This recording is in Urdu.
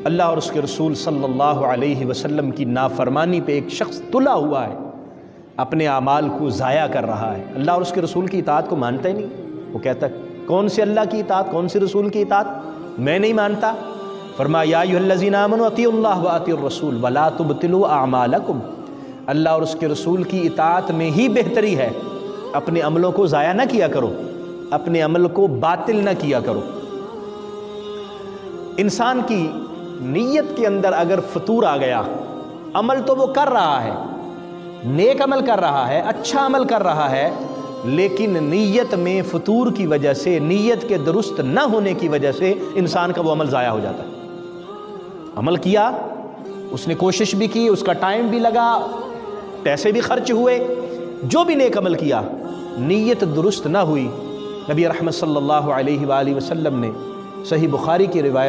اللہ اور اس کے رسول صلی اللہ علیہ وسلم کی نافرمانی پہ ایک شخص تلا ہوا ہے، اپنے اعمال کو ضائع کر رہا ہے، اللہ اور اس کے رسول کی اطاعت کو مانتا ہی نہیں۔ وہ کہتا ہے کون سے اللہ کی اطاعت، کون سے رسول کی اطاعت، میں نہیں مانتا۔ فرمایا یا ایھا الذین آمنوا اطیعوا اللہ واطیعوا الرسول ولا تبطلوا اعمالکم، اللہ اور اس کے رسول کی اطاعت میں ہی بہتری ہے، اپنے عملوں کو ضائع نہ کیا کرو، اپنے عمل کو باطل نہ کیا کرو۔ انسان کی نیت کے اندر اگر فطور آ گیا، عمل تو وہ کر رہا ہے، نیک عمل کر رہا ہے، اچھا عمل کر رہا ہے، لیکن نیت میں فطور کی وجہ سے، نیت کے درست نہ ہونے کی وجہ سے انسان کا وہ عمل ضائع ہو جاتا ہے۔ عمل کیا، اس نے کوشش بھی کی، اس کا ٹائم بھی لگا، پیسے بھی خرچ ہوئے، جو بھی نیک عمل کیا، نیت درست نہ ہوئی، نبی رحمت صلی اللہ علیہ وآلہ وسلم نے صحیح بخاری کی روایت